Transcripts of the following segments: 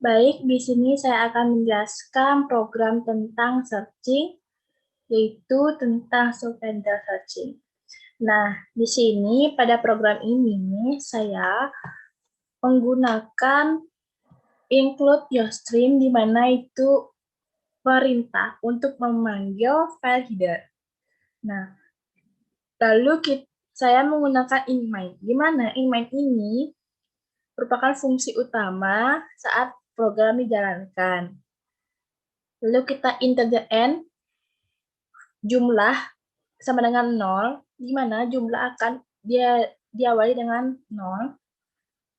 Baik, di sini saya akan menjelaskan program tentang searching, yaitu tentang subhandle searching. Nah, di sini pada program ini saya menggunakan include yourstream, di mana itu perintah untuk memanggil file header. Nah, lalu saya menggunakan inMind. Di mana inMind ini merupakan fungsi utama saat program dijalankan. Lalu kita integer n, jumlah sama dengan 0, di mana jumlah akan diawali dengan 0,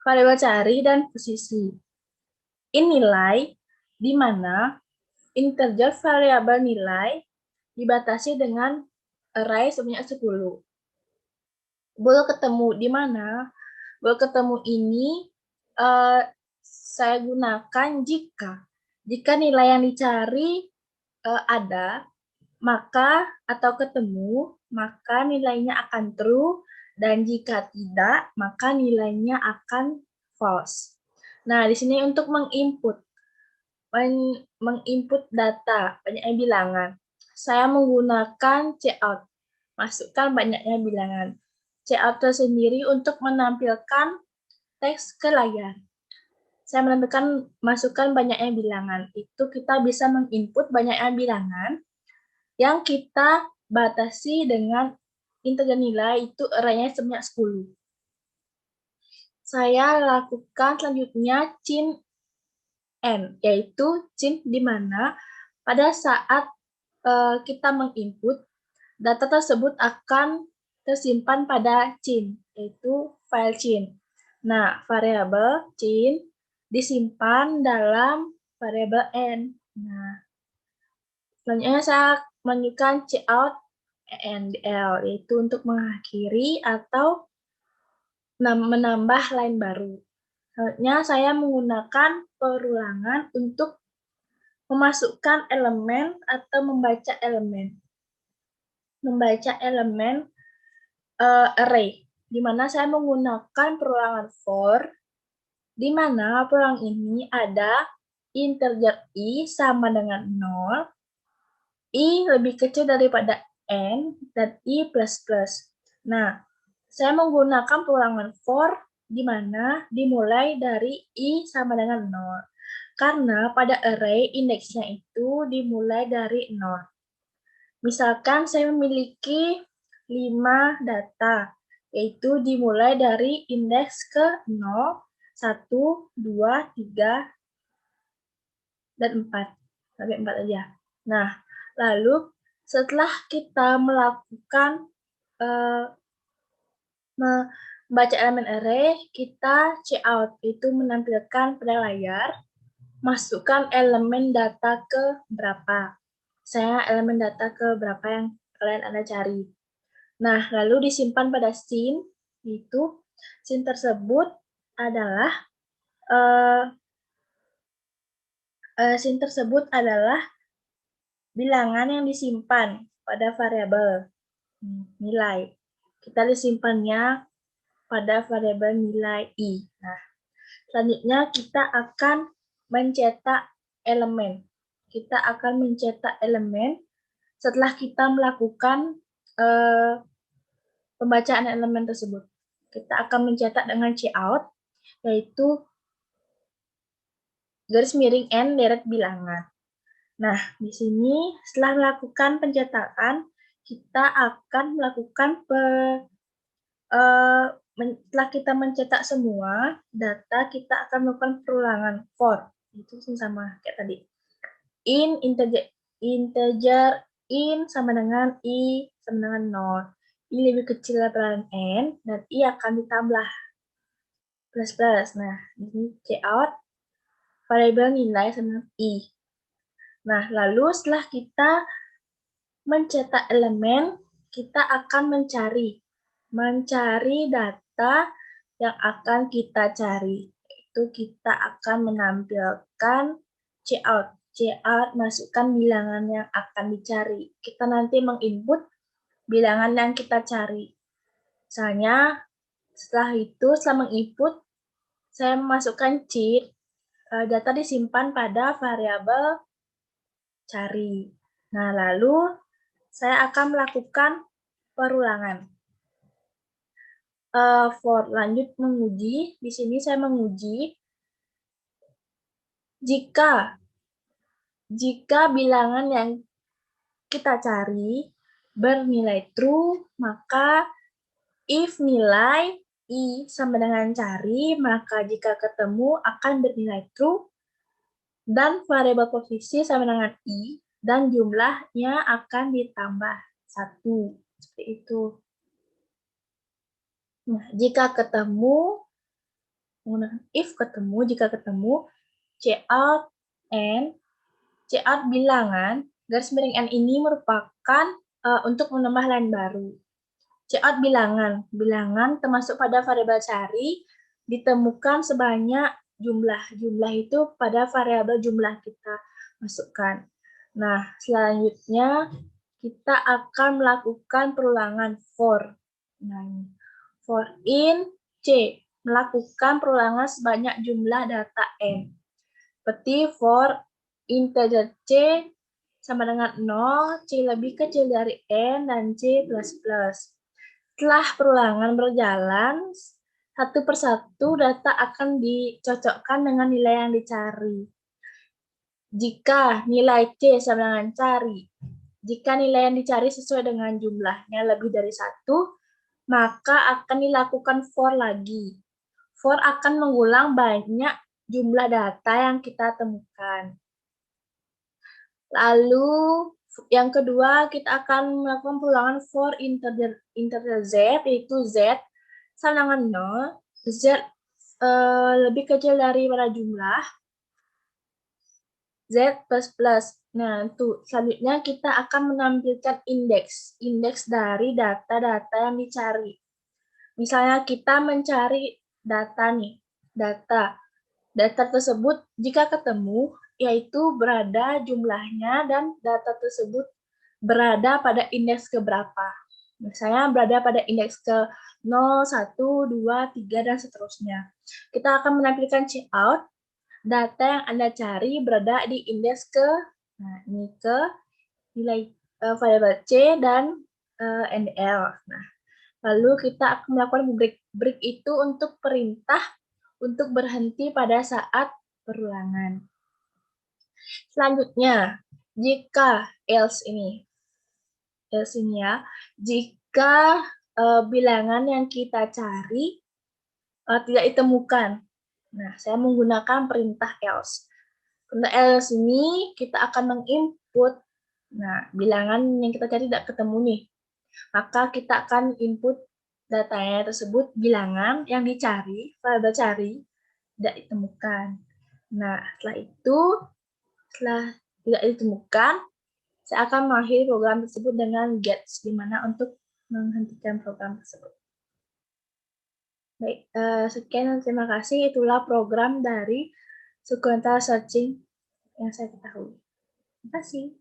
variabel cari, dan posisi. In nilai, di mana integer variabel nilai dibatasi dengan array sebanyak 10. Bool ketemu, di mana bool ketemu ini saya gunakan jika nilai yang dicari ada, maka atau ketemu, maka nilainya akan true, dan jika tidak, maka nilainya akan false. Nah, di sini untuk menginput data banyaknya bilangan, saya menggunakan cout, masukkan banyaknya bilangan. Cout tersendiri untuk menampilkan teks ke layar. Saya masukkan banyaknya bilangan, itu kita bisa menginput banyaknya bilangan yang kita batasi dengan integer nilai, itu array-nya sebanyak 10. Saya lakukan selanjutnya cin n, yaitu cin di mana pada saat kita menginput, data tersebut akan tersimpan pada cin, yaitu file cin. Nah, variabel cin disimpan dalam variabel n. Nah, selanjutnya saya menunjukkan cout endl, yaitu untuk mengakhiri atau menambah line baru. Selanjutnya saya menggunakan perulangan untuk memasukkan elemen atau membaca elemen. Membaca elemen array, di mana saya menggunakan perulangan for, di mana perulangan ini ada integer i sama dengan 0, i lebih kecil daripada n, dan i plus plus. Nah, saya menggunakan perulangan for, di mana dimulai dari i sama dengan 0. Karena pada array indeksnya itu dimulai dari 0. Misalkan saya memiliki 5 data, yaitu dimulai dari indeks ke 0, 1, 2, 3, dan 4. Sampai 4 aja. Nah, lalu setelah kita melakukan membaca elemen array, kita cout, itu menampilkan pada layar, masukkan elemen data ke berapa. Saya elemen data ke berapa yang kalian ada cari. Nah, lalu disimpan pada scene, itu scene tersebut adalah bilangan yang disimpan pada variabel nilai. Kita disimpannya pada variabel nilai i. Nah, selanjutnya kita akan mencetak elemen. Setelah kita melakukan pembacaan elemen tersebut. Kita akan mencetak dengan cout, yaitu garis miring n deret bilangan. Nah, di sini setelah melakukan pencetakan, kita akan melakukan setelah kita mencetak semua data, kita akan melakukan perulangan for. Itu sama kayak tadi. Integer in sama dengan i sama dengan 0. I lebih kecil daripada n, dan i akan ditambah plus plus. Nah, di sini cout variabel nilai sama dengan i. Nah, lalu setelah kita mencetak elemen, kita akan mencari data yang akan kita cari. Itu kita akan menampilkan cout. Cout masukkan bilangan yang akan dicari. Kita nanti menginput bilangan yang kita cari. Misalnya, setelah menginput, saya memasukkan cheat, data disimpan pada variabel cari. Nah, lalu saya akan melakukan perulangan. For lanjut menguji, di sini saya menguji jika bilangan yang kita cari bernilai true, maka if nilai I sama dengan cari, maka jika ketemu akan bernilai true, dan variabel posisi sama dengan I, dan jumlahnya akan ditambah 1. Seperti itu. Nah, jika ketemu, if ketemu, jika ketemu, cout n, cout bilangan, garis miring n ini merupakan untuk menambah line baru. Cout bilangan, bilangan termasuk pada variabel cari, ditemukan sebanyak jumlah. Jumlah itu pada variabel jumlah kita masukkan. Nah, selanjutnya kita akan melakukan perulangan for. Nah, for in C, melakukan perulangan sebanyak jumlah data N. Seperti for integer C sama dengan 0, C lebih kecil dari N, dan C++. Setelah perulangan berjalan, satu persatu data akan dicocokkan dengan nilai yang dicari. Jika nilai C sama dengan cari, jika nilai yang dicari sesuai dengan jumlahnya lebih dari 1, maka akan dilakukan for lagi. For akan mengulang banyak jumlah data yang kita temukan. Lalu yang kedua kita akan melakukan perulangan for integer Z, yaitu Z sama dengan 0, Z lebih kecil daripada jumlah, Z++. Nah, selanjutnya kita akan menampilkan indeks dari data-data yang dicari. Misalnya kita mencari data nih, data tersebut jika ketemu, yaitu berada jumlahnya dan data tersebut berada pada indeks keberapa. Misalnya berada pada indeks ke 0, 1, 2, 3, dan seterusnya. Kita akan menampilkan cout, data yang Anda cari berada di indeks ke, nah ini ke nilai variabel C dan NL. Nah, lalu kita akan melakukan break itu untuk perintah untuk berhenti pada saat perulangan. Selanjutnya, jika else ini ya, jika bilangan yang kita cari tidak ditemukan. Nah, saya menggunakan perintah else. Perintah else ini kita akan menginput, nah bilangan yang kita cari tidak ketemu nih, maka kita akan input datanya tersebut, bilangan yang dicari, variabel cari, tidak ditemukan. Nah, setelah tidak ditemukan, saya akan mengakhiri program tersebut dengan get, di mana untuk menghentikan program tersebut. Baik, sekian dan terima kasih. Itulah program dari sequential searching yang saya ketahui. Terima kasih.